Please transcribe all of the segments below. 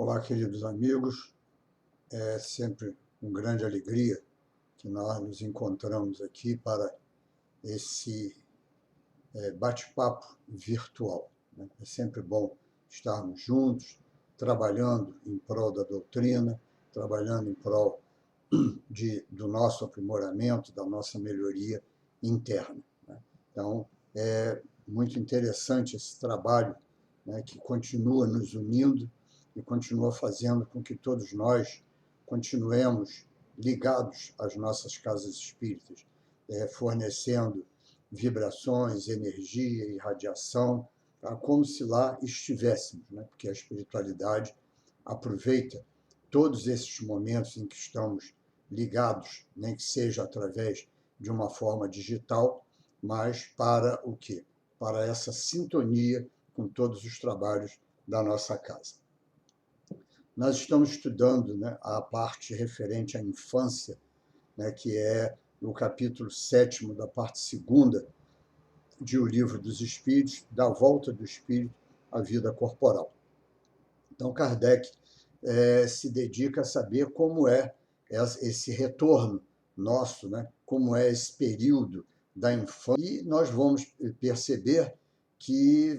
Olá, queridos amigos. É sempre uma grande alegria que nós nos encontramos aqui para esse bate-papo virtual, né? É sempre bom estarmos juntos, trabalhando em prol da doutrina, trabalhando em prol do nosso aprimoramento, da nossa melhoria interna, né? Então, é muito interessante esse trabalho, né, que continua nos unindo e continua fazendo com que todos nós continuemos ligados às nossas casas espíritas, fornecendo vibrações, energia e radiação, tá? Como se lá estivéssemos, né? Porque a espiritualidade aproveita todos esses momentos em que estamos ligados, nem que seja através de uma forma digital, mas para o quê? Para essa sintonia com todos os trabalhos da nossa casa. Nós estamos estudando, né, a parte referente à infância, né, que é no capítulo 7º da parte 2ª de O Livro dos Espíritos, da volta do espírito à vida corporal. Então, Kardec se dedica a saber como é esse retorno nosso, né? Como é esse período da infância. E nós vamos perceber que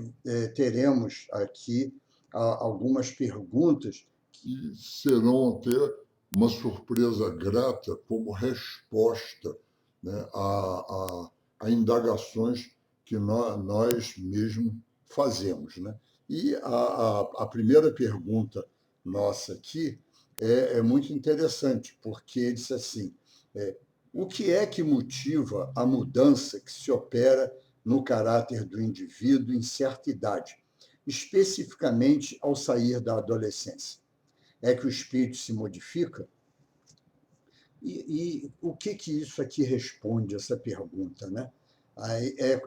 teremos aqui algumas perguntas que serão até uma surpresa grata como resposta, né, a indagações que nós mesmos fazemos, né? E a primeira pergunta nossa aqui é muito interessante, porque ele diz assim, o que é que motiva a mudança que se opera no caráter do indivíduo em certa idade, especificamente ao sair da adolescência? É que o espírito se modifica? E o que isso aqui responde, essa pergunta, né?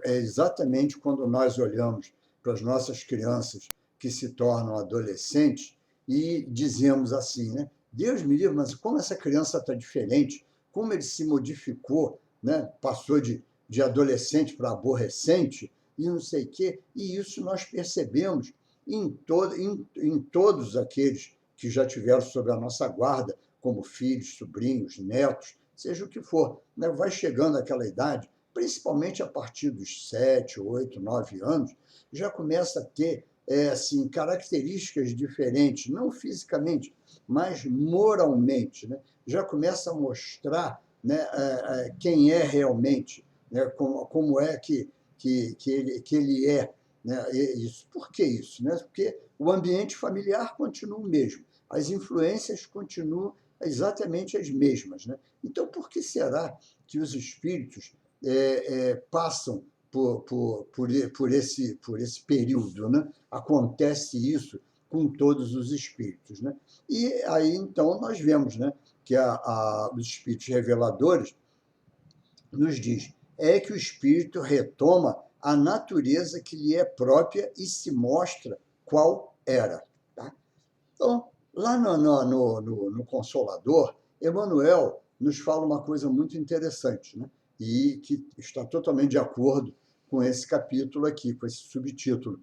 É exatamente quando nós olhamos para as nossas crianças que se tornam adolescentes e dizemos assim, né? Deus me livre, mas como essa criança está diferente, como ele se modificou, né? Passou de adolescente para aborrecente e não sei o quê. E isso nós percebemos em todos aqueles que já tiveram sob a nossa guarda, como filhos, sobrinhos, netos, seja o que for, né? Vai chegando aquela idade, principalmente a partir dos 7, 8, 9 anos, já começa a ter assim, características diferentes, não fisicamente, mas moralmente, né? Já começa a mostrar, né, quem é realmente, né? Como é que ele é. Né? Isso. Por que isso? Né? Porque o ambiente familiar continua o mesmo, as influências continuam exatamente as mesmas, né? Então, por que será que os espíritos passam por esse período, né? Acontece isso com todos os espíritos, né? E aí, então, nós vemos, né, que os espíritos reveladores nos diz que o espírito retoma a natureza que lhe é própria e se mostra qual era. Tá? Então, lá no Consolador, Emmanuel nos fala uma coisa muito interessante, né? E que está totalmente de acordo com esse capítulo aqui, com esse subtítulo.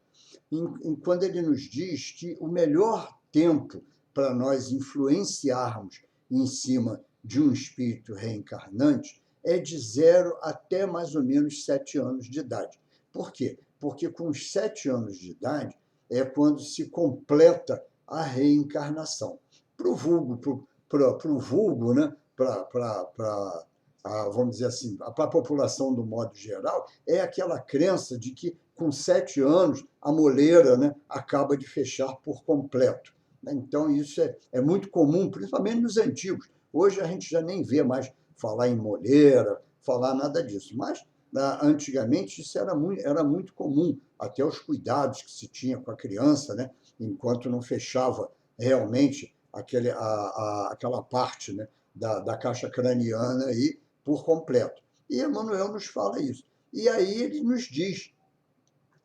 Quando ele nos diz que o melhor tempo para nós influenciarmos em cima de um espírito reencarnante é de 0 até mais ou menos 7 anos de idade. Por quê? Porque com os 7 anos de idade é quando se completa a reencarnação. Para o vulgo, né? Vamos dizer assim, para a população do modo geral, é aquela crença de que com 7 anos a moleira, né, acaba de fechar por completo. Então, isso é muito comum, principalmente nos antigos. Hoje a gente já nem vê mais falar em moleira, falar nada disso. Mas, antigamente, isso era muito comum, até os cuidados que se tinha com a criança, né, enquanto não fechava realmente aquela parte, né, da caixa craniana aí por completo. E Emmanuel nos fala isso. E aí ele nos diz,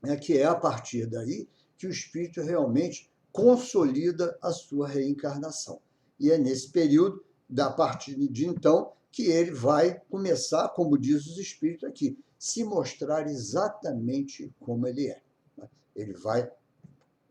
né, que é a partir daí que o espírito realmente consolida a sua reencarnação. E é nesse período, da partir de então, que ele vai começar, como diz os espíritos aqui, se mostrar exatamente como ele é. Ele vai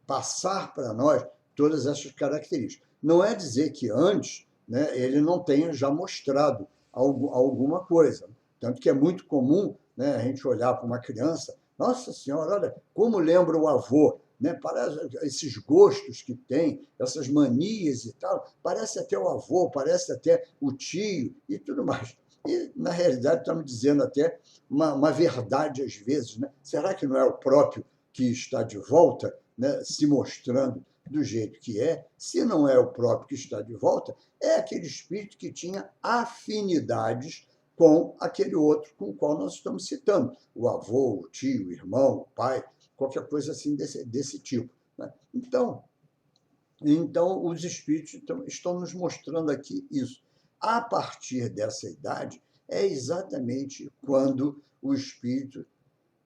passar para nós todas essas características. Não é dizer que antes, né, ele não tenha já mostrado alguma coisa. Tanto que é muito comum, né, a gente olhar para uma criança, nossa senhora, olha como lembra o avô, né? Parece esses gostos que tem, essas manias e tal, parece até o avô, parece até o tio e tudo mais. E, na realidade, estamos dizendo até uma verdade às vezes. Né? Será que não é o próprio que está de volta, né, se mostrando do jeito que é? Se não é o próprio que está de volta, é aquele espírito que tinha afinidades com aquele outro com o qual nós estamos citando, o avô, o tio, o irmão, o pai, qualquer coisa assim desse tipo. Né? Então, os espíritos estão nos mostrando aqui isso. A partir dessa idade, é exatamente quando o espírito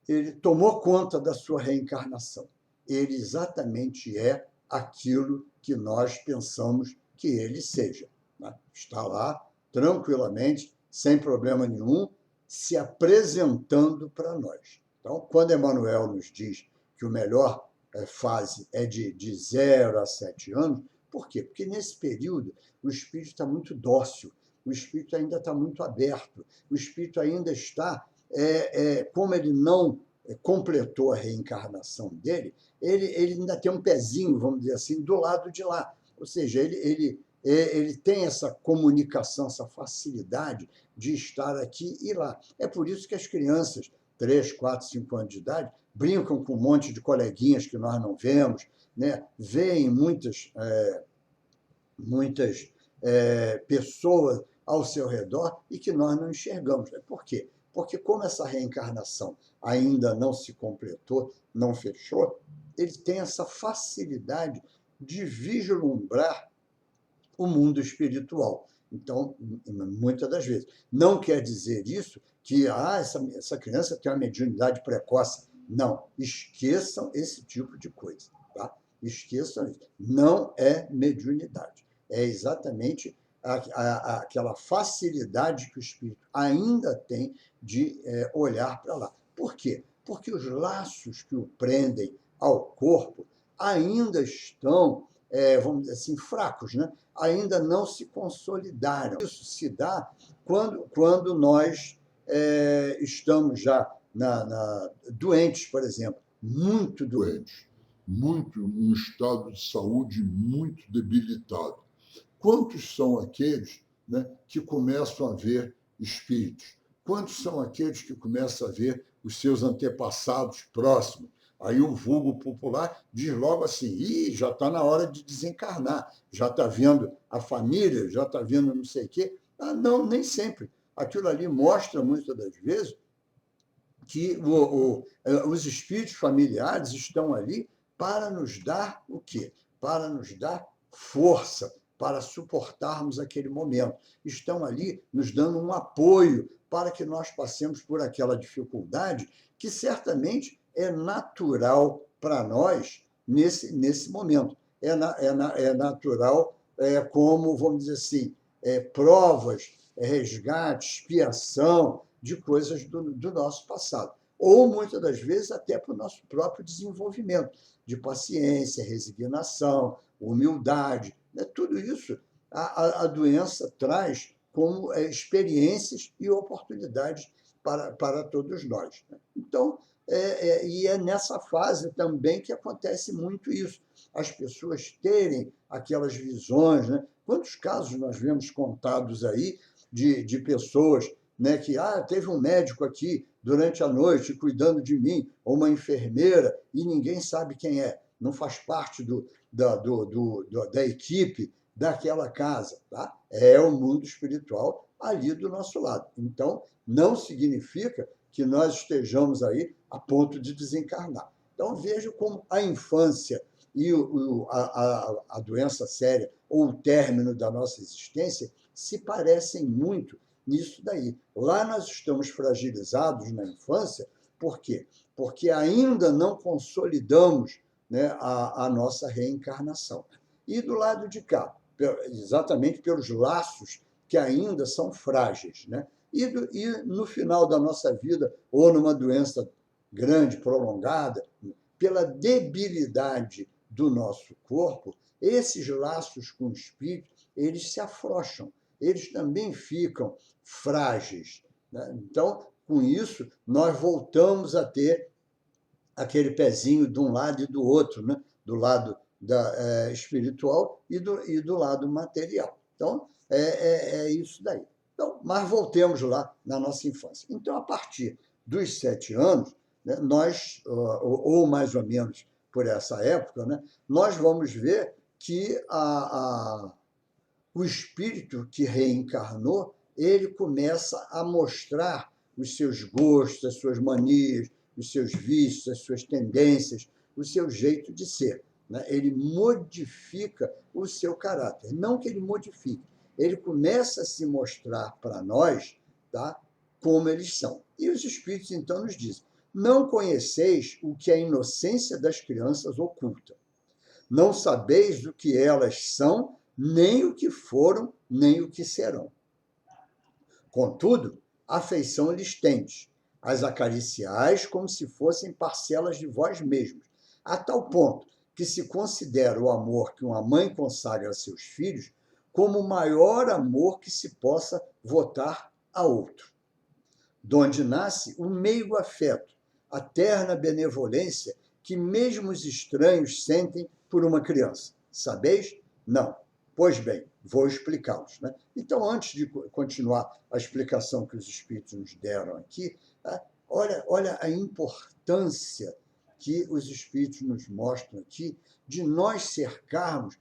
ele tomou conta da sua reencarnação. Ele exatamente é aquilo que nós pensamos que ele seja. Né? Está lá, tranquilamente, sem problema nenhum, se apresentando para nós. Então, quando Emmanuel nos diz que o melhor fase é de 0 a 7 anos, por quê? Porque nesse período o espírito está muito dócil, o espírito ainda está muito aberto, o espírito ainda está, como ele não completou a reencarnação dele, ele ainda tem um pezinho, vamos dizer assim, do lado de lá. Ou seja, ele tem essa comunicação, essa facilidade de estar aqui e lá. É por isso que as crianças, 3, 4, 5 anos de idade, brincam com um monte de coleguinhas que nós não vemos, né? Veem muitas pessoas ao seu redor e que nós não enxergamos. Por quê? Porque como essa reencarnação ainda não se completou, não fechou, ele tem essa facilidade de vislumbrar o mundo espiritual. Então, muitas das vezes. Não quer dizer isso que essa criança tem uma mediunidade precoce. Não, esqueçam esse tipo de coisa. Tá? Esqueçam isso. Não é mediunidade. É exatamente aquela facilidade que o espírito ainda tem de olhar para lá. Por quê? Porque os laços que o prendem ao corpo ainda estão, vamos dizer assim, fracos, né? Ainda não se consolidaram. Isso se dá quando nós estamos já doentes, por exemplo, muito doentes, muito um estado de saúde muito debilitado. Quantos são aqueles, né, que começam a ver espíritos? Quantos são aqueles que começam a ver os seus antepassados próximos? Aí o vulgo popular diz logo assim, já está na hora de desencarnar, já está vendo a família, já está vendo não sei o quê. Não, nem sempre. Aquilo ali mostra, muitas das vezes, que os espíritos familiares estão ali para nos dar o quê? Para nos dar força, para suportarmos aquele momento. Estão ali nos dando um apoio para que nós passemos por aquela dificuldade que certamente é natural para nós nesse momento. É natural, como, vamos dizer assim, provas, resgate, expiação de coisas do nosso passado. Ou, muitas das vezes, até para o nosso próprio desenvolvimento, de paciência, resignação, humildade. Né? Tudo isso a doença traz como experiências e oportunidades para todos nós. Né? Então, e é nessa fase também que acontece muito isso. As pessoas terem aquelas visões. Né? Quantos casos nós vemos contados aí de pessoas, né, que teve um médico aqui durante a noite cuidando de mim, ou uma enfermeira, e ninguém sabe quem é, não faz parte da equipe daquela casa. Tá? É o mundo espiritual ali do nosso lado. Então, não significa que nós estejamos aí a ponto de desencarnar. Então, vejo como a infância e a doença séria, ou o término da nossa existência, se parecem muito nisso daí. Lá nós estamos fragilizados na infância, por quê? Porque ainda não consolidamos, né, a nossa reencarnação. E do lado de cá, exatamente pelos laços que ainda são frágeis. Né? E no final da nossa vida, ou numa doença grande, prolongada, pela debilidade do nosso corpo, esses laços com o espírito, eles se afrouxam, eles também ficam frágeis, né? Então, com isso, nós voltamos a ter aquele pezinho de um lado e do outro, né? Do lado espiritual e do lado material. Então, é isso daí. Então, mas voltemos lá na nossa infância. Então, a partir dos 7 anos, né, nós, ou mais ou menos por essa época, né, nós vamos ver que o espírito que reencarnou, ele começa a mostrar os seus gostos, as suas manias, os seus vícios, as suas tendências, o seu jeito de ser, né? Ele modifica o seu caráter. Não que ele modifique, ele começa a se mostrar para nós, tá, como eles são. E os espíritos, então, nos dizem: não conheceis o que a inocência das crianças oculta. Não sabeis o que elas são, nem o que foram, nem o que serão. Contudo, afeição lhes tendes, as acariciais como se fossem parcelas de vós mesmos, a tal ponto que se considera o amor que uma mãe consagra a seus filhos como o maior amor que se possa votar a outro. Donde nasce o meigo afeto, a terna benevolência que mesmo os estranhos sentem por uma criança. Sabeis? Não. Pois bem, vou explicá-los, né? Então, antes de continuar a explicação que os espíritos nos deram aqui, olha a importância que os espíritos nos mostram aqui de nós cercarmos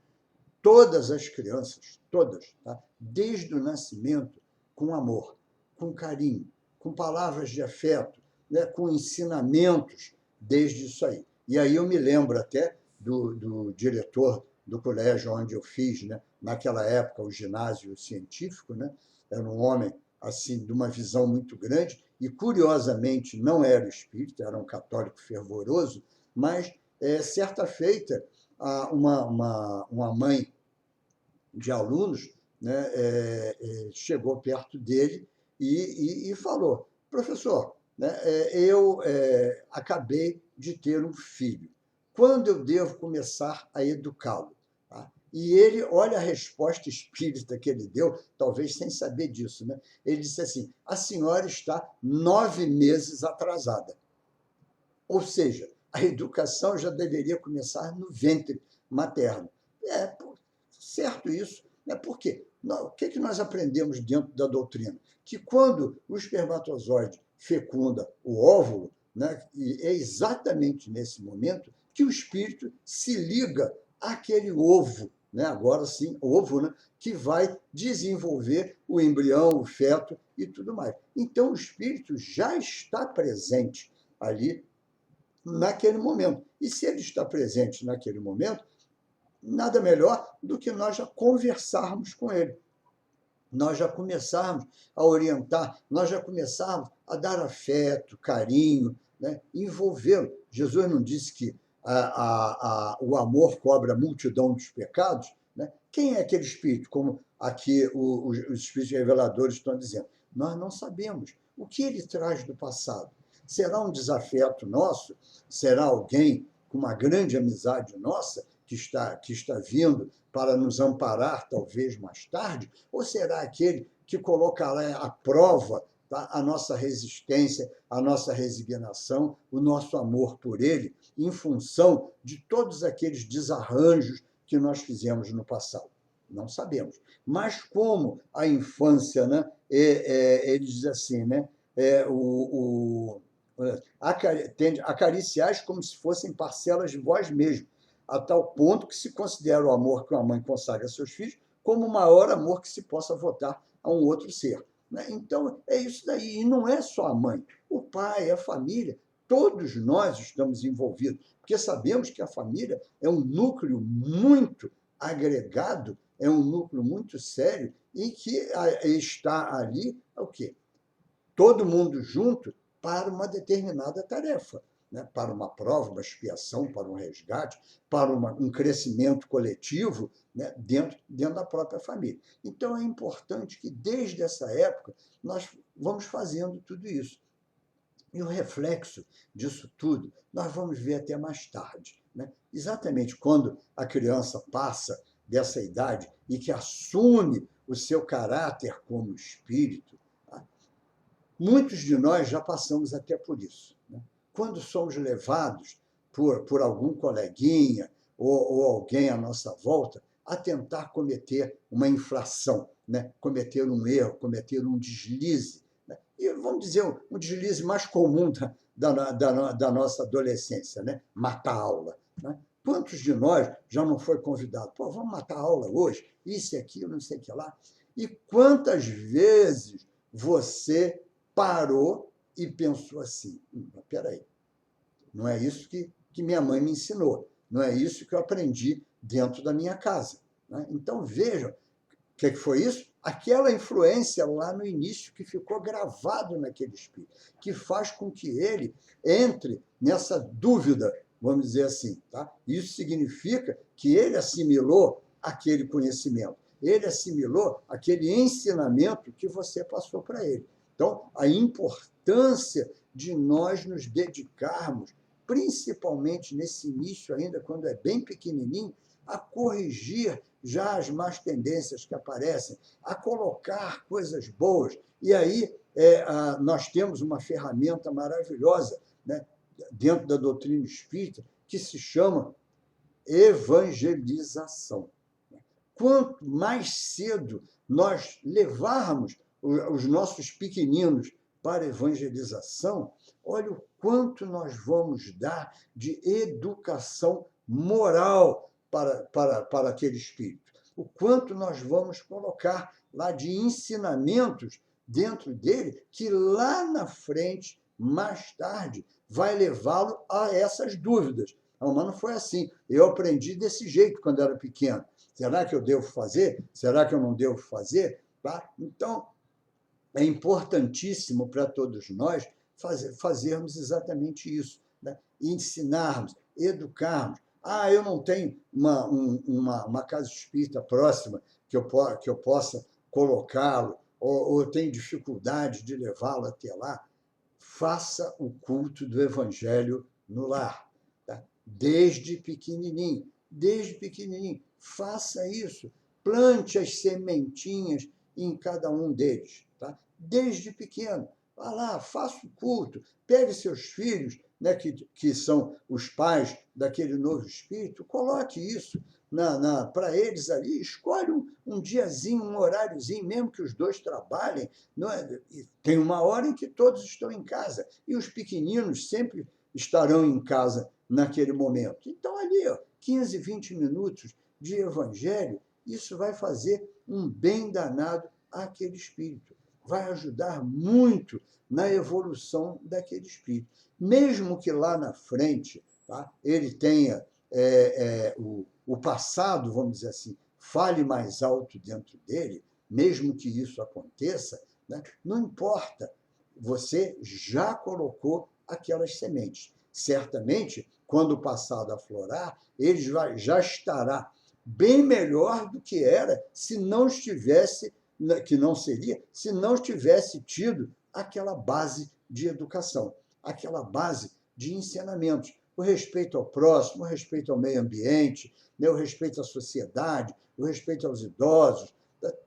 todas as crianças, todas, tá? Desde o nascimento, com amor, com carinho, com palavras de afeto, né? Com ensinamentos desde isso aí. E aí eu me lembro até do diretor do colégio onde eu fiz, né? Naquela época, o ginásio científico, né? Era um homem assim de uma visão muito grande e, curiosamente, não era espírita, era um católico fervoroso, mas, certa feita, uma mãe de alunos, né, chegou perto dele e falou: professor, né, eu acabei de ter um filho. Quando eu devo começar a educá-lo? Tá? E ele, olha a resposta espírita que ele deu, talvez sem saber disso, né? Ele disse assim: a senhora está 9 meses atrasada. Ou seja, a educação já deveria começar no ventre materno. É certo isso. Né? Por quê? O que nós aprendemos dentro da doutrina? Que quando o espermatozoide fecunda o óvulo, né, e é exatamente nesse momento que o espírito se liga àquele ovo, né, agora sim, ovo, né, que vai desenvolver o embrião, o feto e tudo mais. Então, o espírito já está presente ali naquele momento. E se ele está presente naquele momento, nada melhor do que nós já conversarmos com ele. Nós já começarmos a orientar, nós já começarmos a dar afeto, carinho, né? Envolvê-lo. Jesus não disse que o amor cobre a multidão dos pecados? Né? Quem é aquele espírito, como aqui os espíritos reveladores estão dizendo? Nós não sabemos. O que ele traz do passado? Será um desafeto nosso? Será alguém com uma grande amizade nossa que está vindo para nos amparar, talvez mais tarde? Ou será aquele que colocará à prova, tá, a nossa resistência, a nossa resignação, o nosso amor por ele, em função de todos aqueles desarranjos que nós fizemos no passado? Não sabemos. Mas como a infância, né, ele diz assim, né, acariciais como se fossem parcelas de vós mesmos, a tal ponto que se considera o amor que uma mãe consagra a seus filhos como o maior amor que se possa votar a um outro ser. Então, é isso daí. E não é só a mãe, o pai, a família, todos nós estamos envolvidos, porque sabemos que a família é um núcleo muito agregado, é um núcleo muito sério, e que está ali o quê? Todo mundo junto para uma determinada tarefa, né? Para uma prova, uma expiação, para um resgate, para um crescimento coletivo, né? dentro da própria família. Então, é importante que, desde essa época, nós vamos fazendo tudo isso. E o reflexo disso tudo nós vamos ver até mais tarde. né? Exatamente quando a criança passa dessa idade e que assume o seu caráter como espírito, tá? Muitos de nós já passamos até por isso, né? Quando somos levados por algum coleguinha ou alguém à nossa volta a tentar cometer uma infração, né? Cometer um erro, cometer um deslize, né? E vamos dizer, um deslize mais comum da nossa adolescência, né? Matar a aula, né? Quantos de nós já não foi convidado? Pô, vamos matar a aula hoje? Isso e aquilo, não sei o que lá. E quantas vezes você parou e pensou assim, peraí, não é isso que minha mãe me ensinou, não é isso que eu aprendi dentro da minha casa, né? Então, vejam, o que foi isso? Aquela influência lá no início que ficou gravado naquele espírito, que faz com que ele entre nessa dúvida, vamos dizer assim. Tá? Isso significa que ele assimilou aquele conhecimento, ele assimilou aquele ensinamento que você passou para ele. Então, a importância de nós nos dedicarmos, principalmente nesse início ainda, quando é bem pequenininho, a corrigir já as más tendências que aparecem, a colocar coisas boas. E aí nós temos uma ferramenta maravilhosa, né, dentro da doutrina espírita, que se chama evangelização. Quanto mais cedo nós levarmos os nossos pequeninos para a evangelização, olha o quanto nós vamos dar de educação moral para aquele espírito. O quanto nós vamos colocar lá de ensinamentos dentro dele que lá na frente, mais tarde, vai levá-lo a essas dúvidas. Mas não foi assim. Eu aprendi desse jeito quando era pequeno. Será que eu devo fazer? Será que eu não devo fazer? Tá? Então, é importantíssimo para todos nós fazermos exatamente isso, né? Ensinarmos, educarmos. Eu não tenho uma casa espírita próxima que eu possa colocá-lo, ou eu tenho dificuldade de levá-lo até lá. Faça o culto do Evangelho no lar, tá? Desde pequenininho, faça isso. Plante as sementinhas em cada um deles, tá? Desde pequeno. Vá lá, faça o culto, pegue seus filhos, né, que são os pais daquele novo espírito, coloque isso para eles ali, escolhe um diazinho, um horáriozinho, mesmo que os dois trabalhem, não é? Tem uma hora em que todos estão em casa, e os pequeninos sempre estarão em casa naquele momento. Então, ali, 15, 20 minutos de evangelho, isso vai fazer um bem danado àquele espírito. Vai ajudar muito na evolução daquele espírito. Mesmo que lá na frente, tá, ele tenha o passado, vamos dizer assim, fale mais alto dentro dele, mesmo que isso aconteça, né, não importa, você já colocou aquelas sementes. Certamente, quando o passado aflorar, ele já estará bem melhor do que era se não estivesse, que não seria, se não tivesse tido aquela base de educação, aquela base de ensinamentos, o respeito ao próximo, o respeito ao meio ambiente, né, o respeito à sociedade, o respeito aos idosos,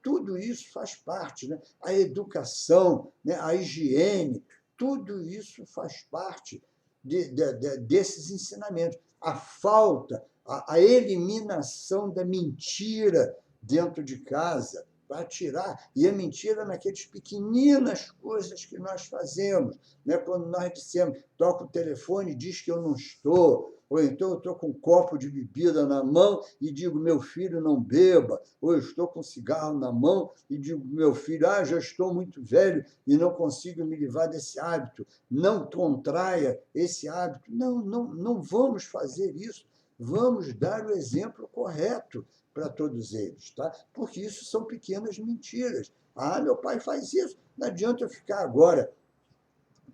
tudo isso faz parte, né? A educação, né, a higiene, tudo isso faz parte desses ensinamentos. A falta, a eliminação da mentira dentro de casa, para tirar, e a mentira naquelas pequeninas coisas que nós fazemos, né? Quando nós dissemos, toca o telefone e diz que eu não estou, ou então eu estou com um copo de bebida na mão e digo, meu filho, não beba, ou eu estou com um cigarro na mão e digo, meu filho, já estou muito velho e não consigo me livrar desse hábito, não contraia esse hábito. Não vamos fazer isso, vamos dar o exemplo correto para todos eles, tá? Porque isso são pequenas mentiras. Meu pai faz isso, não adianta eu ficar agora,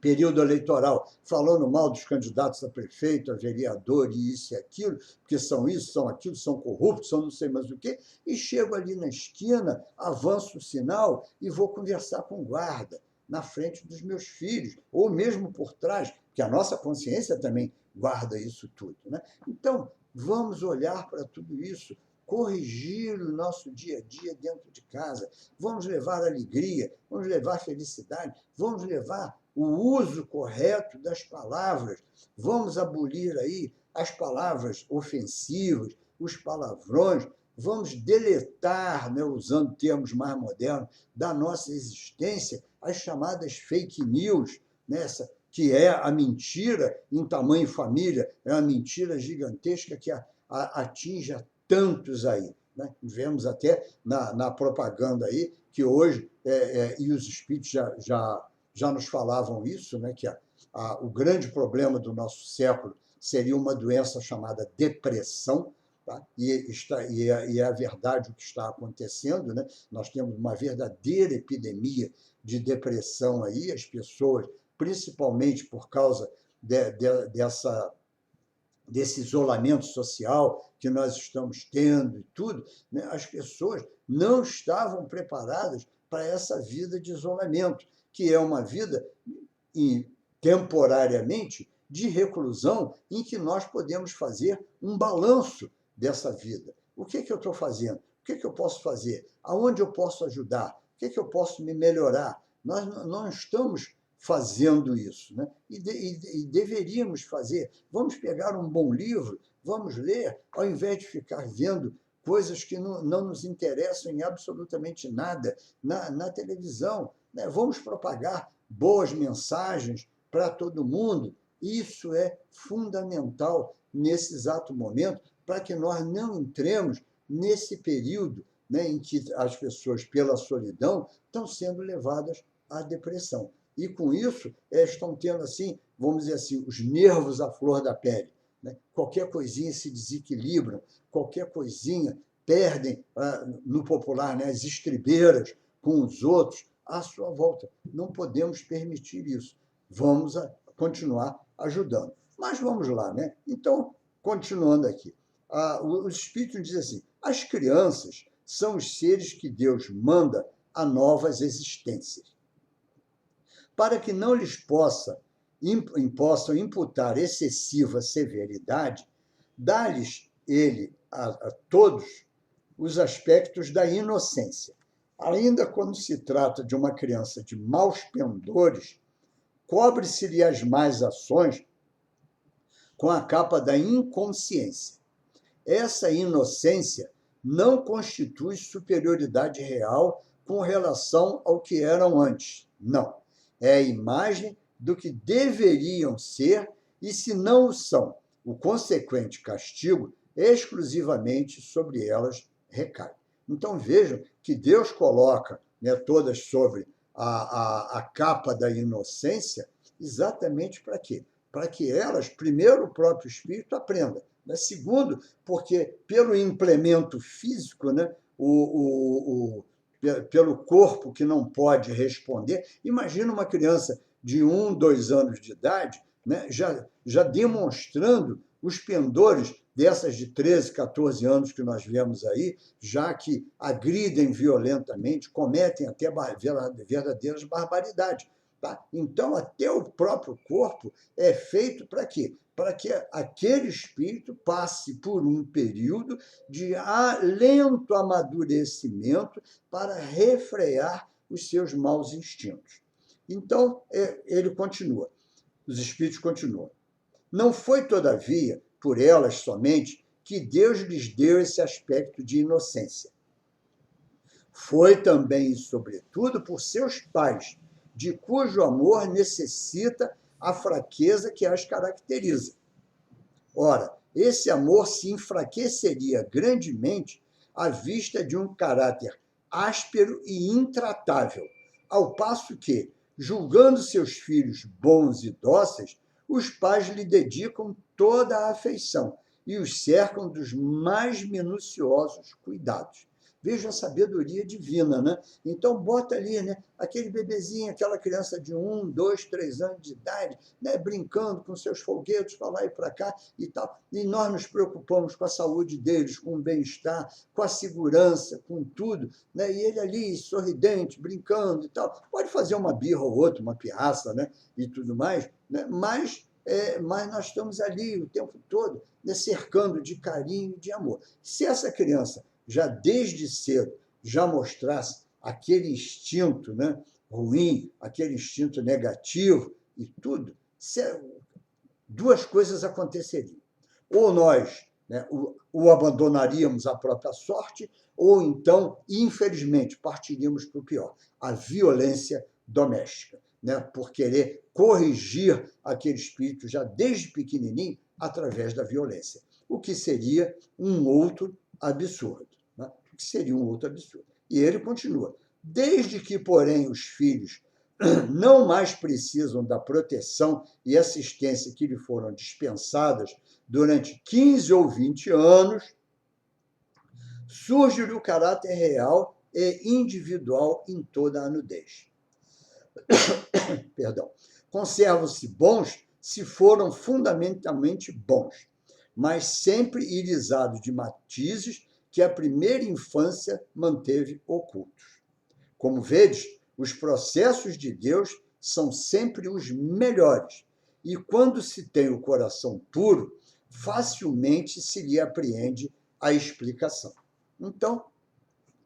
período eleitoral, falando mal dos candidatos a prefeito, a vereador, e isso e aquilo, porque são isso, são aquilo, são corruptos, são não sei mais o quê, e chego ali na esquina, avanço o sinal e vou conversar com o guarda, na frente dos meus filhos, ou mesmo por trás, porque a nossa consciência também guarda isso tudo, né? Então, vamos olhar para tudo isso, corrigir o nosso dia a dia dentro de casa, vamos levar alegria, vamos levar felicidade, vamos levar o uso correto das palavras, vamos abolir aí as palavras ofensivas, os palavrões, vamos deletar, né, usando termos mais modernos, da nossa existência, as chamadas fake news, nessa, que é a mentira em tamanho e família, é uma mentira gigantesca que atinge a tantos aí. Né? Vemos até na propaganda aí que hoje, e os espíritos já nos falavam isso, né? Que o grande problema do nosso século seria uma doença chamada depressão, tá? E é a verdade o que está acontecendo, né? Nós temos uma verdadeira epidemia de depressão aí, as pessoas, principalmente por causa desse isolamento social que nós estamos tendo e tudo, né? As pessoas não estavam preparadas para essa vida de isolamento, que é uma vida temporariamente de reclusão, em que nós podemos fazer um balanço dessa vida. O que eu estou fazendo? O que eu posso fazer? Aonde eu posso ajudar? O que eu posso me melhorar? Nós não estamos fazendo isso, né? E deveríamos fazer. Vamos pegar um bom livro, vamos ler, ao invés de ficar vendo coisas que não nos interessam em absolutamente nada na televisão, né? Vamos propagar boas mensagens para todo mundo. Isso é fundamental nesse exato momento, para que nós não entremos nesse período, né, em que as pessoas, pela solidão, estão sendo levadas à depressão. E, com isso, estão tendo, assim, vamos dizer assim, os nervos à flor da pele. Né? Qualquer coisinha se desequilibram, qualquer coisinha perdem, no popular, né, as estribeiras com os outros à sua volta. Não podemos permitir isso. Vamos continuar ajudando. Mas vamos lá, né? Então, continuando aqui. O Espírito diz assim: as crianças são os seres que Deus manda a novas existências. Para que não lhes possam imputar excessiva severidade, dá-lhes ele a todos os aspectos da inocência. Ainda quando se trata de uma criança de maus pendores, cobre-se-lhe as más ações com a capa da inconsciência. Essa inocência não constitui superioridade real com relação ao que eram antes. Não. É a imagem do que deveriam ser, e se não o são, o consequente castigo exclusivamente sobre elas recai. Então vejam que Deus coloca, né, todas sobre a capa da inocência, exatamente para quê? Para que elas, primeiro, o próprio espírito aprenda. Né? Segundo, porque pelo implemento físico, né, pelo corpo que não pode responder, imagina uma criança de 1, 2 anos de idade, né, já demonstrando os pendores dessas de 13, 14 anos que nós vemos aí, já que agridem violentamente, cometem até verdadeiras barbaridades. Tá? Então, até o próprio corpo é feito para quê? Para que aquele espírito passe por um período de lento amadurecimento para refrear os seus maus instintos. Então, ele continua, os espíritos continuam. Não foi, todavia, por elas somente que Deus lhes deu esse aspecto de inocência. Foi também e, sobretudo, por seus pais, de cujo amor necessita a fraqueza que as caracteriza. Ora, esse amor se enfraqueceria grandemente à vista de um caráter áspero e intratável, ao passo que, julgando seus filhos bons e dóceis, os pais lhe dedicam toda a afeição e os cercam dos mais minuciosos cuidados. Veja a sabedoria divina, né? Então, bota ali, né, aquele bebezinho, aquela criança de 1, 2, 3 anos de idade, né, brincando com seus foguetes para lá e para cá e tal. E nós nos preocupamos com a saúde deles, com o bem-estar, com a segurança, com tudo. Né? E ele ali, sorridente, brincando e tal. Pode fazer uma birra ou outra, uma pirraça, né, e tudo mais, né? Mas mas nós estamos ali o tempo todo, né, cercando de carinho e de amor. Se essa criança já desde cedo já mostrasse aquele instinto, né, ruim, aquele instinto negativo e tudo, duas coisas aconteceriam. Ou nós, né, o abandonaríamos à própria sorte, ou então, infelizmente, partiríamos para o pior, a violência doméstica, né, por querer corrigir aquele espírito já desde pequenininho através da violência, o que seria um outro absurdo. Né? O que seria um outro absurdo. E ele continua. Desde que, porém, os filhos não mais precisam da proteção e assistência que lhe foram dispensadas durante 15 ou 20 anos, surge-lhe o caráter real e individual em toda a nudez. Perdão. Conservam-se bons se foram fundamentalmente bons, mas sempre irisados de matizes que a primeira infância manteve ocultos. Como vedes, os processos de Deus são sempre os melhores, e quando se tem o coração puro, facilmente se lhe apreende a explicação. Então,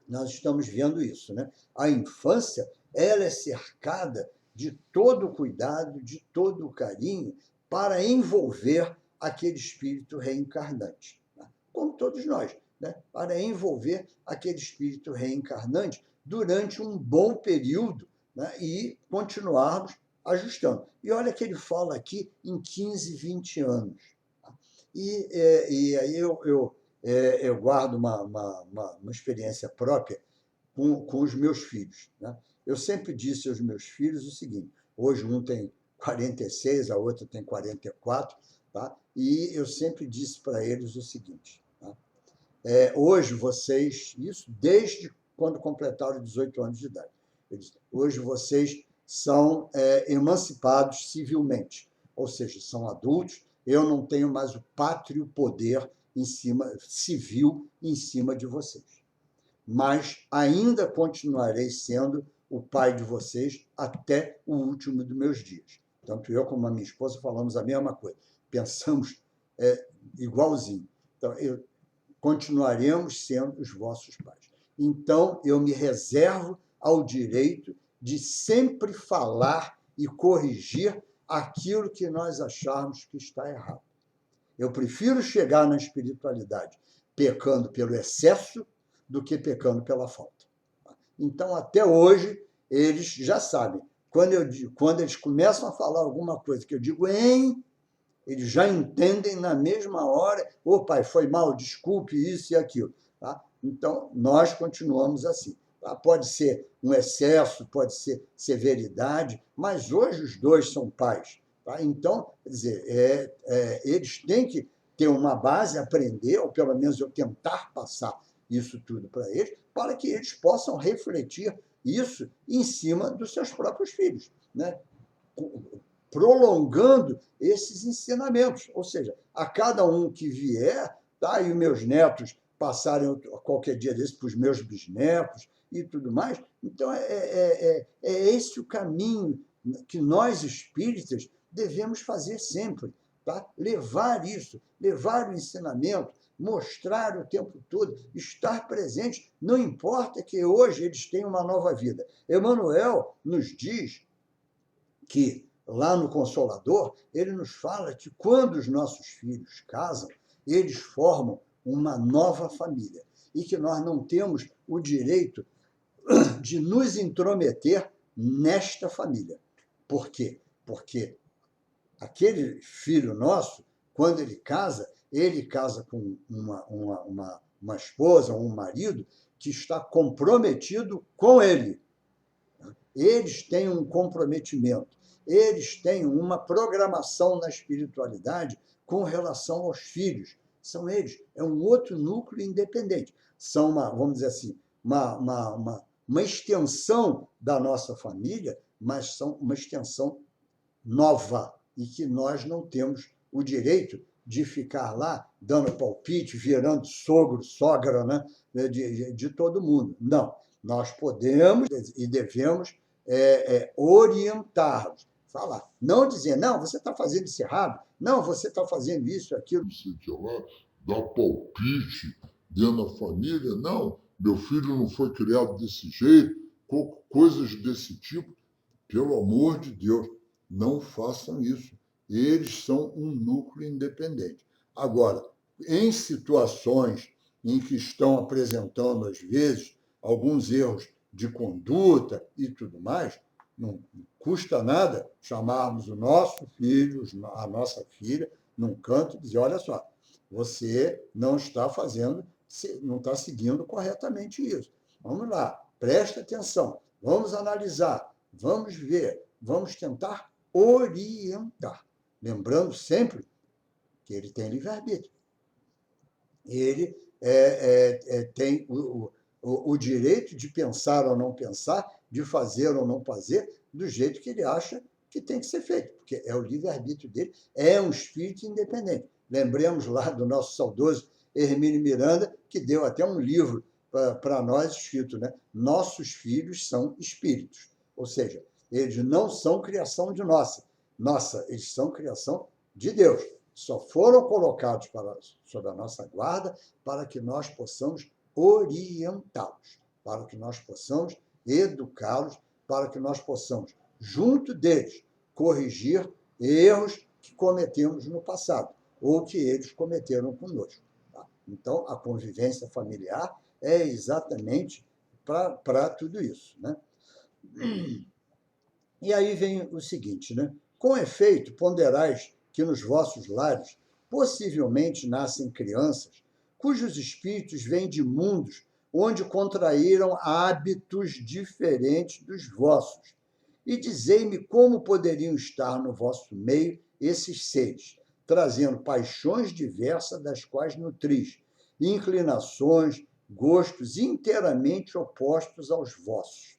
nós estamos vendo isso, né? A infância, ela é cercada de todo o cuidado, de todo o carinho, para envolver aquele espírito reencarnante, né? Como todos nós, né? Para envolver aquele espírito reencarnante durante um bom período, né? E continuarmos ajustando. E olha que ele fala aqui em 15, 20 anos. E aí eu guardo uma experiência própria com os meus filhos, né? Eu sempre disse aos meus filhos o seguinte, hoje um tem 46, a outra tem 44, tá? E eu sempre disse para eles o seguinte, tá? Hoje vocês, isso desde quando completaram 18 anos de idade, hoje vocês são emancipados civilmente, ou seja, são adultos, eu não tenho mais o pátrio poder civil em cima de vocês. Mas ainda continuarei sendo o pai de vocês até o último dos meus dias. Tanto eu como a minha esposa falamos a mesma coisa, pensamos igualzinho. Então, continuaremos sendo os vossos pais. Então, eu me reservo ao direito de sempre falar e corrigir aquilo que nós acharmos que está errado. Eu prefiro chegar na espiritualidade pecando pelo excesso do que pecando pela falta. Então, até hoje, eles já sabem. Quando eles começam a falar alguma coisa que eu digo, eles já entendem na mesma hora, pai, foi mal, desculpe isso e aquilo. Tá? Então, nós continuamos assim. Tá? Pode ser um excesso, pode ser severidade, mas hoje os dois são pais. Tá? Então, quer dizer, eles têm que ter uma base, aprender, ou pelo menos eu tentar passar isso tudo para eles, para que eles possam refletir isso em cima dos seus próprios filhos, né? Prolongando esses ensinamentos, ou seja, a cada um que vier, tá? E os meus netos passarem qualquer dia desse para os meus bisnetos e tudo mais. Então, é esse o caminho que nós espíritas devemos fazer sempre, tá? Levar isso, levar o ensinamento, mostrar o tempo todo, estar presente, não importa que hoje eles tenham uma nova vida. Emmanuel nos diz que, lá no Consolador, ele nos fala que quando os nossos filhos casam, eles formam uma nova família e que nós não temos o direito de nos intrometer nesta família. Por quê? Porque aquele filho nosso, quando ele casa com uma esposa ou um marido que está comprometido com ele. Eles têm um comprometimento, eles têm uma programação na espiritualidade com relação aos filhos. São eles, é um outro núcleo independente. São, vamos dizer assim, uma extensão da nossa família, mas são uma extensão nova e que nós não temos o direito de ficar lá dando palpite, virando sogro, sogra, né, de todo mundo. Não, nós podemos e devemos orientar-los, Falar. Não dizer, não, você está fazendo isso errado, não, você está fazendo isso, aquilo. Não sei o que lá, dar palpite dentro da família. Não, meu filho não foi criado desse jeito, coisas desse tipo. Pelo amor de Deus, não façam isso. Eles são um núcleo independente. Agora, em situações em que estão apresentando, às vezes, alguns erros de conduta e tudo mais, não custa nada chamarmos o nosso filho, a nossa filha, num canto e dizer, olha só, você não está fazendo, não está seguindo corretamente isso. Vamos lá, presta atenção, vamos analisar, vamos ver, vamos tentar orientar. Lembrando sempre que ele tem livre-arbítrio. Ele tem o direito de pensar ou não pensar, de fazer ou não fazer, do jeito que ele acha que tem que ser feito, porque é o livre-arbítrio dele, é um espírito independente. Lembremos lá do nosso saudoso Hermínio Miranda, que deu até um livro para nós escrito, né? Nossos filhos são espíritos. Ou seja, eles não são criação de nossa, eles são criação de Deus. Só foram colocados sob a nossa guarda para que nós possamos orientá-los, para que nós possamos educá-los, para que nós possamos, junto deles, corrigir erros que cometemos no passado ou que eles cometeram conosco. Tá? Então, a convivência familiar é exatamente para tudo isso. Né? E aí vem o seguinte, né? Com efeito, ponderais que nos vossos lares possivelmente nascem crianças cujos espíritos vêm de mundos onde contraíram hábitos diferentes dos vossos. E dizei-me como poderiam estar no vosso meio esses seres, trazendo paixões diversas das quais nutris, inclinações, gostos inteiramente opostos aos vossos.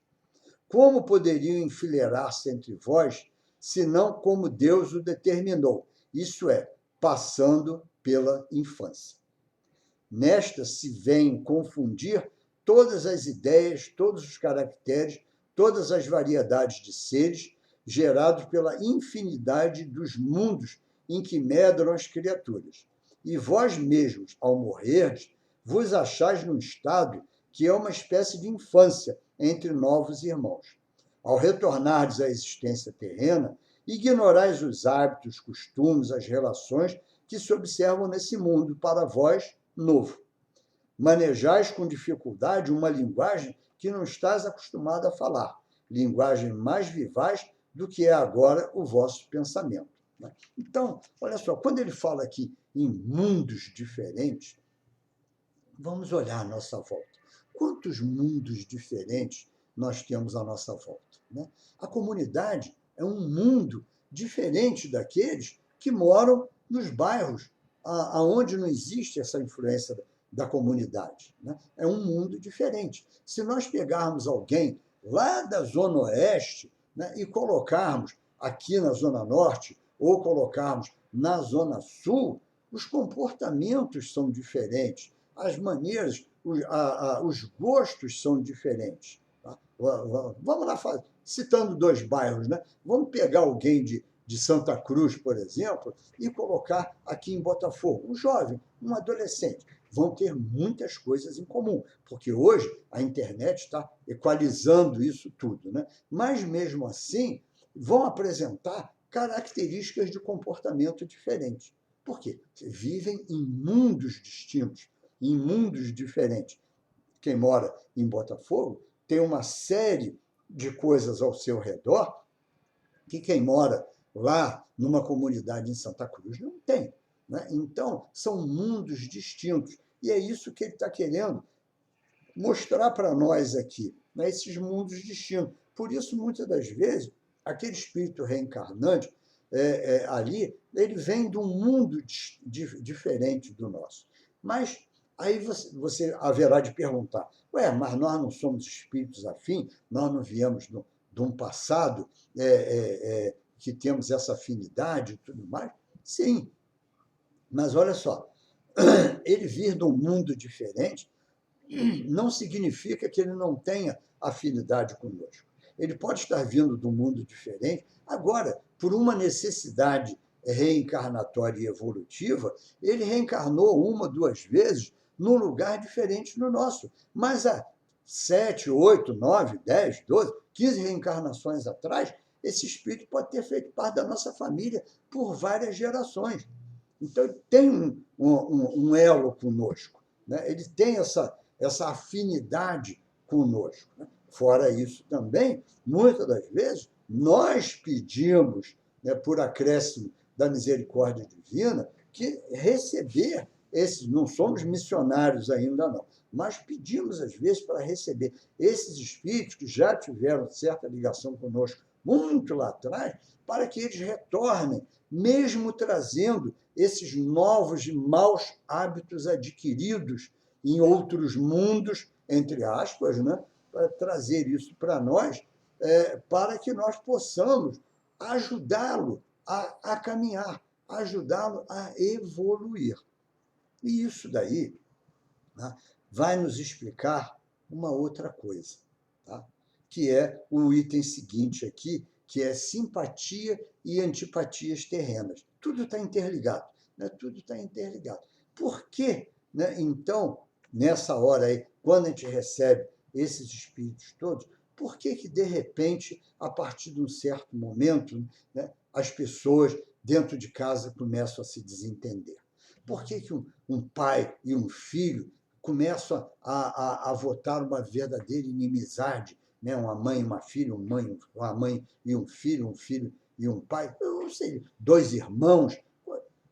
Como poderiam enfileirar-se entre vós, senão como Deus o determinou, isso é, passando pela infância? Nesta se vêm confundir todas as ideias, todos os caracteres, todas as variedades de seres gerados pela infinidade dos mundos em que medram as criaturas. E vós mesmos, ao morrerdes, vos achais num estado que é uma espécie de infância entre novos irmãos. Ao retornardes à existência terrena, ignorais os hábitos, costumes, as relações que se observam nesse mundo para vós novo. Manejais com dificuldade uma linguagem que não estás acostumado a falar, linguagem mais vivaz do que é agora o vosso pensamento. Então, olha só, quando ele fala aqui em mundos diferentes, vamos olhar à nossa volta. Quantos mundos diferentes nós temos à nossa volta? Né? A comunidade é um mundo diferente daqueles que moram nos bairros aonde não existe essa influência da comunidade. Né? É um mundo diferente. Se nós pegarmos alguém lá da Zona Oeste, né, e colocarmos aqui na Zona Norte ou colocarmos na Zona Sul, os comportamentos são diferentes, as maneiras, os gostos são diferentes. Tá? Vamos lá, citando dois bairros, né? Vamos pegar alguém de Santa Cruz, por exemplo, e colocar aqui em Botafogo, um jovem, um adolescente. Vão ter muitas coisas em comum, porque hoje a internet está equalizando isso tudo. Né? Mas, mesmo assim, vão apresentar características de comportamento diferentes. Por quê? Vivem em mundos distintos, em mundos diferentes. Quem mora em Botafogo tem uma série de coisas ao seu redor que quem mora lá numa comunidade em Santa Cruz não tem. Né? Então, são mundos distintos. E é isso que ele está querendo mostrar para nós aqui, né? Esses mundos distintos. Por isso, muitas das vezes, aquele espírito reencarnante ali, ele vem de um mundo diferente do nosso. Mas aí você haverá de perguntar, mas nós não somos espíritos afins, nós não viemos de um passado que temos essa afinidade e tudo mais? Sim, mas olha só, ele vir de um mundo diferente não significa que ele não tenha afinidade conosco. Ele pode estar vindo de um mundo diferente. Agora, por uma necessidade reencarnatória e evolutiva, ele reencarnou 1, 2 vezes num lugar diferente do nosso. Mas há 7, 8, 9, 10, 12, 15 reencarnações atrás, esse espírito pode ter feito parte da nossa família por várias gerações. Então, ele tem um elo conosco, né? Ele tem essa afinidade conosco, né? Fora isso também, muitas das vezes, nós pedimos, né, por acréscimo da misericórdia divina, que receber esses, não somos missionários ainda não, mas pedimos às vezes para receber esses espíritos que já tiveram certa ligação conosco muito lá atrás, para que eles retornem, mesmo trazendo esses novos e maus hábitos adquiridos em outros mundos, entre aspas, né, para trazer isso para nós, para que nós possamos ajudá-lo a caminhar, ajudá-lo a evoluir. E isso daí, né, vai nos explicar uma outra coisa, tá? Que é o item seguinte aqui, que é simpatia e antipatias terrenas. Tudo está interligado, né? Tudo está interligado. Por que, né, então, nessa hora aí, quando a gente recebe esses espíritos todos, por que, de repente, a partir de um certo momento, né, as pessoas dentro de casa começam a se desentender? Por que, um pai e um filho começam a votar uma verdadeira inimizade, né? Uma mãe e uma filha, uma mãe e um filho e um pai, eu não sei, 2 irmãos?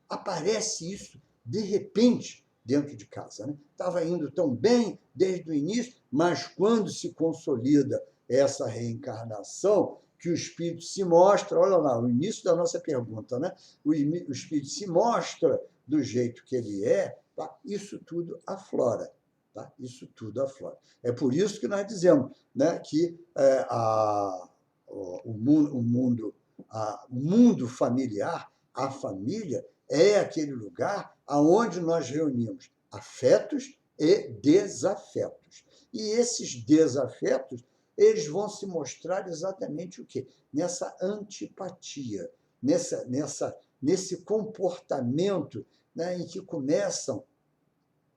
Aparece isso de repente dentro de casa, né? Estava indo tão bem desde o início, mas quando se consolida essa reencarnação, que o espírito se mostra, olha lá, o início da nossa pergunta, né? O espírito se mostra do jeito que ele é, tá? Isso tudo aflora. Tá? Isso tudo aflora. É por isso que nós dizemos, né, que o mundo familiar, a família, é aquele lugar onde nós reunimos afetos e desafetos. E esses desafetos, eles vão se mostrar exatamente o quê? Nessa antipatia, nesse comportamento, né, em que começam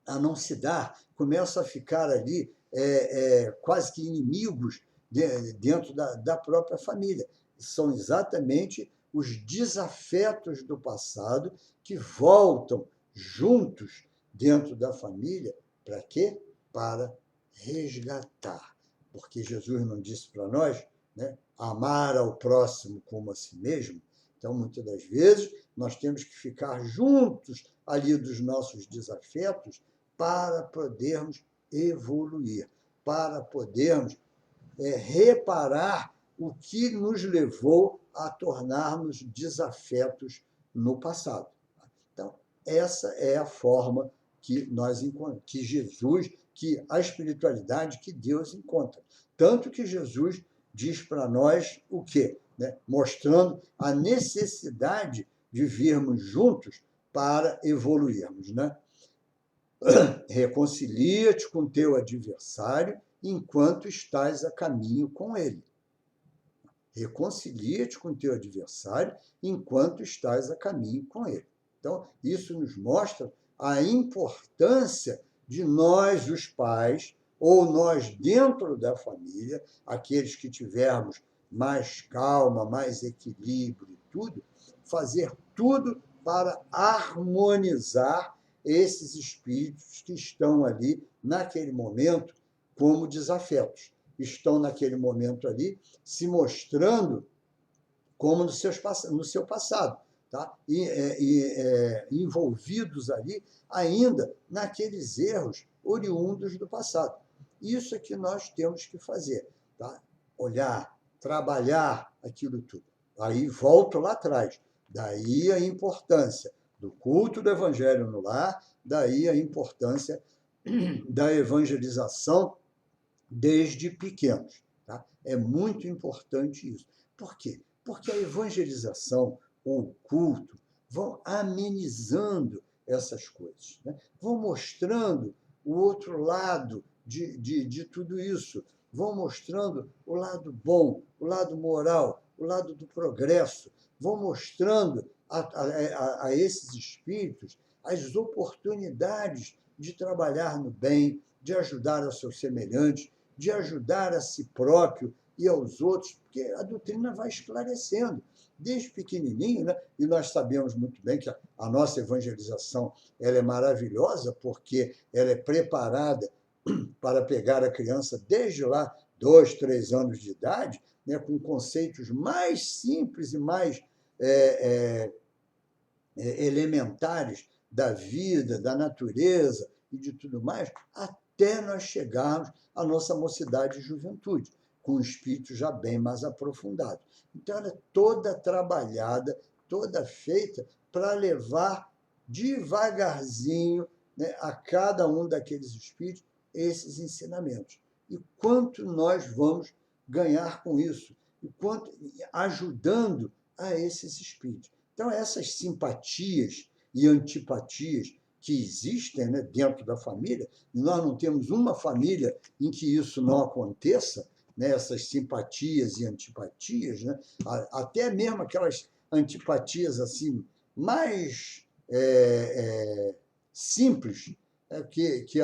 a não se dar, começam a ficar ali quase que inimigos dentro da própria família. São exatamente os desafetos do passado que voltam juntos dentro da família. Para quê? Para resgatar. Porque Jesus não disse para nós, né, amar ao próximo como a si mesmo? Então, muitas das vezes, nós temos que ficar juntos ali dos nossos desafetos para podermos evoluir, para podermos reparar o que nos levou a tornarmos desafetos no passado. Então, essa é a forma que Jesus, que a espiritualidade, que Deus encontra. Tanto que Jesus diz para nós o quê? Né? Mostrando a necessidade de virmos juntos para evoluirmos, né? Reconcilia-te com teu adversário enquanto estás a caminho com ele. Reconcilia-te com teu adversário enquanto estás a caminho com ele. Então, isso nos mostra a importância de nós, os pais, ou nós dentro da família, aqueles que tivermos mais calma, mais equilíbrio e tudo, fazer tudo para harmonizar esses espíritos que estão ali, naquele momento, como desafetos. Estão, naquele momento ali, se mostrando como no seu passado, tá? Envolvidos ali ainda naqueles erros oriundos do passado. Isso é que nós temos que fazer, tá? Olhar, trabalhar aquilo tudo. Aí volto lá atrás. Daí a importância do culto do evangelho no lar, daí a importância da evangelização desde pequenos. Tá? É muito importante isso. Por quê? Porque a evangelização ou o culto vão amenizando essas coisas, né? Vão mostrando o outro lado de tudo isso, vão mostrando o lado bom, o lado moral, o lado do progresso, vão mostrando a esses espíritos as oportunidades de trabalhar no bem, de ajudar aos seus semelhantes, de ajudar a si próprio e aos outros, porque a doutrina vai esclarecendo desde pequenininho, né? E nós sabemos muito bem que a nossa evangelização ela é maravilhosa porque ela é preparada para pegar a criança desde lá, 2, 3 anos de idade, né, com conceitos mais simples e mais elementares da vida, da natureza e de tudo mais, até nós chegarmos à nossa mocidade e juventude, com o espírito já bem mais aprofundado. Então, ela é toda trabalhada, toda feita para levar devagarzinho, né, a cada um daqueles espíritos esses ensinamentos. E quanto nós vamos ganhar com isso, e quanto ajudando a esses espíritos. Então, essas simpatias e antipatias que existem, né, dentro da família, e nós não temos uma família em que isso não aconteça, né, essas simpatias e antipatias, né, até mesmo aquelas antipatias assim mais simples, que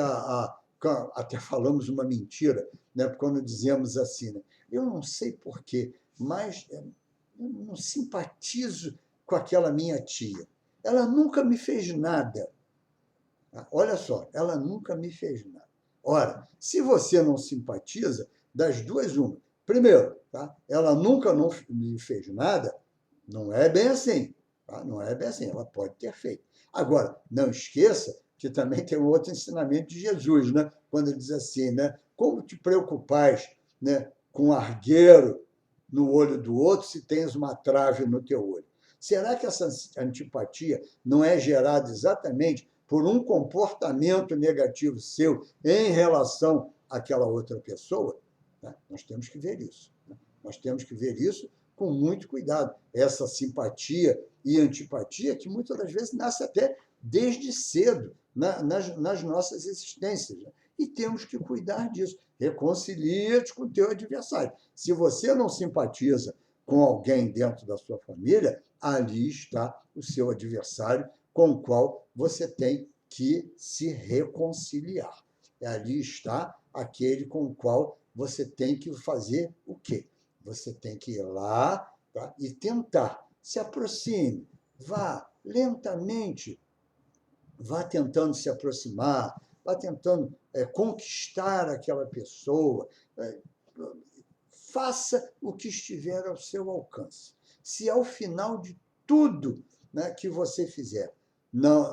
até falamos uma mentira, né, quando dizemos assim, né, eu não sei porquê, mas eu não simpatizo com aquela minha tia. Ela nunca me fez nada. Olha só, ela nunca me fez nada. Ora, se você não simpatiza, das duas, uma. Primeiro, tá? Ela nunca não me fez nada, não é bem assim. Tá? Não é bem assim, ela pode ter feito. Agora, não esqueça que também tem um outro ensinamento de Jesus, né? Quando ele diz assim, né? Como te preocupais, né, com um argueiro no olho do outro se tens uma trave no teu olho? Será que essa antipatia não é gerada exatamente por um comportamento negativo seu em relação àquela outra pessoa? Nós temos que ver isso. Nós temos que ver isso com muito cuidado. Essa simpatia e antipatia que muitas das vezes nasce até desde cedo nas nossas existências. E temos que cuidar disso. Reconcilia-te com o teu adversário. Se você não simpatiza com alguém dentro da sua família, ali está o seu adversário com o qual você tem que se reconciliar. Ali está aquele com o qual você tem que fazer o quê? Você tem que ir lá, tá, e tentar. Se aproxime, vá lentamente, vá tentando se aproximar, vá tentando conquistar aquela pessoa. Faça o que estiver ao seu alcance. Se ao final de tudo, né, que você fizer,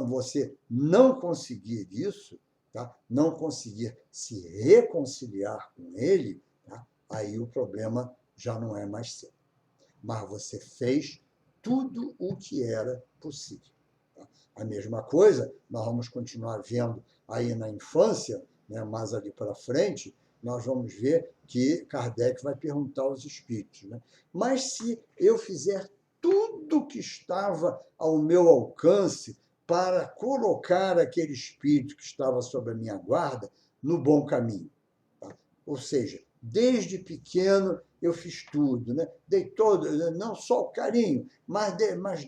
você não conseguir isso, tá? Não conseguir se reconciliar com ele, tá? Aí o problema já não é mais seu. Mas você fez tudo o que era possível. Tá? A mesma coisa, nós vamos continuar vendo aí na infância, né, mais ali para frente, nós vamos ver que Kardec vai perguntar aos espíritos, né? Mas se eu fizer tudo o que estava ao meu alcance para colocar aquele espírito que estava sob a minha guarda no bom caminho, tá? Ou seja, desde pequeno eu fiz tudo, né? Dei todo, não só o carinho, mas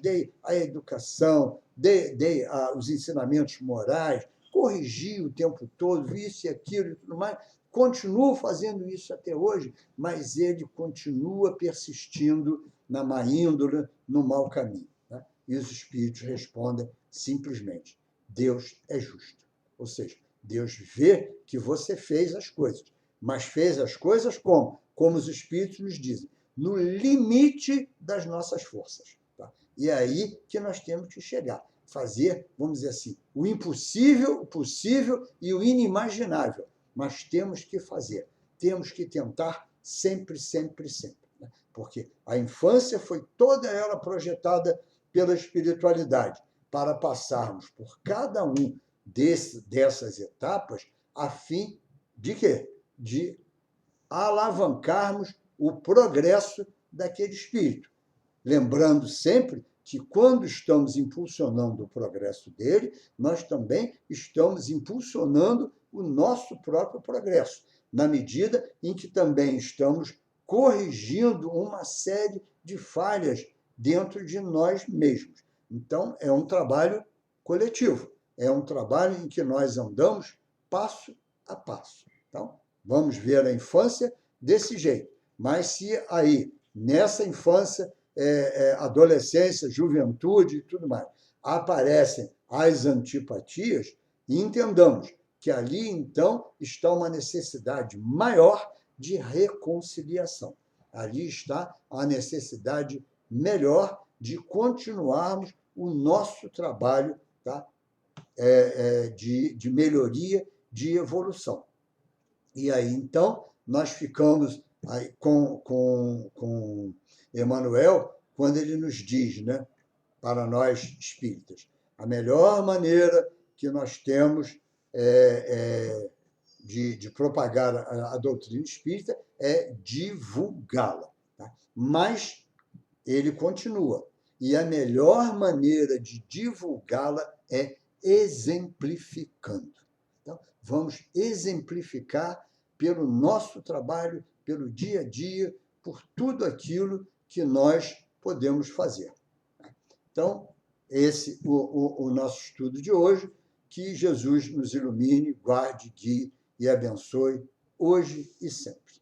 dei a educação, dei os ensinamentos morais, corrigi o tempo todo, isso e aquilo e tudo mais. Continuo fazendo isso até hoje, mas ele continua persistindo na má índole, no mau caminho. Né? E os espíritos respondem simplesmente: Deus é justo. Ou seja, Deus vê que você fez as coisas, mas fez as coisas como? Como os espíritos nos dizem, no limite das nossas forças. Tá? E é aí que nós temos que chegar. Fazer, vamos dizer assim, o impossível, o possível e o inimaginável. Mas temos que fazer, temos que tentar sempre, sempre, sempre. Né? Porque a infância foi toda ela projetada pela espiritualidade, para passarmos por cada um dessas etapas, a fim de quê? De alavancarmos o progresso daquele espírito. Lembrando sempre que, quando estamos impulsionando o progresso dele, nós também estamos impulsionando o nosso próprio progresso, na medida em que também estamos corrigindo uma série de falhas dentro de nós mesmos. Então, é um trabalho coletivo, é um trabalho em que nós andamos passo a passo. Então, vamos ver a infância desse jeito, mas se aí, nessa infância, adolescência, juventude e tudo mais, aparecem as antipatias, entendamos que ali, então, está uma necessidade maior de reconciliação. Ali está a necessidade melhor de continuarmos o nosso trabalho, tá? De melhoria, de evolução. E aí, então, nós ficamos aí com Emmanuel, quando ele nos diz, né, para nós espíritas, a melhor maneira que nós temos de propagar a doutrina espírita é divulgá-la. Tá? Mas ele continua. E a melhor maneira de divulgá-la é exemplificando. Então, vamos exemplificar pelo nosso trabalho, pelo dia a dia, por tudo aquilo que nós podemos fazer. Então, esse o nosso estudo de hoje. Que Jesus nos ilumine, guarde, guie e abençoe hoje e sempre.